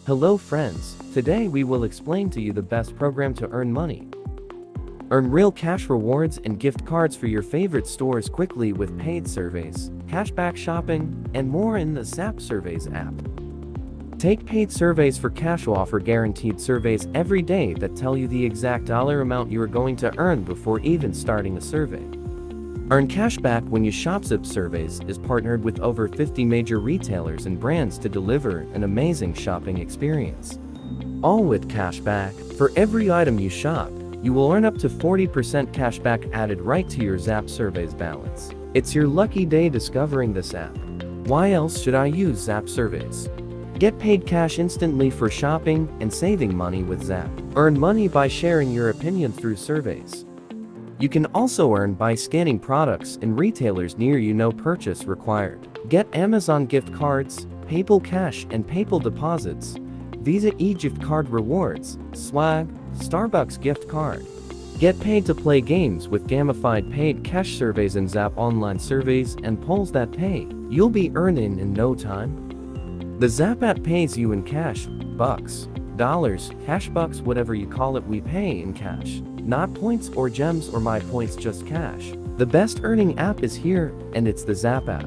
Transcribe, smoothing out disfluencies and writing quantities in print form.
Hello friends, today we will explain to you the best program to earn money. Earn real cash rewards and gift cards for your favorite stores quickly with paid surveys, cashback shopping, and more in the Zap Surveys app. Take paid surveys for cash or offer guaranteed surveys every day that tell you the exact dollar amount you are going to earn before even starting a survey. Earn cashback when you shop. Zap Surveys is partnered with over 50 major retailers and brands to deliver an amazing shopping experience. All with cashback. For every item you shop, you will earn up to 40% cashback added right to your Zap Surveys balance. It's your lucky day discovering this app. Why else should I use Zap Surveys? Get paid cash instantly for shopping and saving money with Zap. Earn money by sharing your opinion through surveys. You can also earn by scanning products in retailers near you. No purchase required. Get Amazon gift cards, PayPal cash and PayPal deposits, Visa e-gift card rewards, swag, Starbucks gift card. Get paid to play games with gamified paid cash surveys and Zap online surveys and polls that pay. You'll be earning in no time. The Zap app pays you in cash, bucks, dollars, cash bucks, whatever you call it. We pay in cash, not points or gems or my points, just cash. The best earning app is here, and it's the Zap app.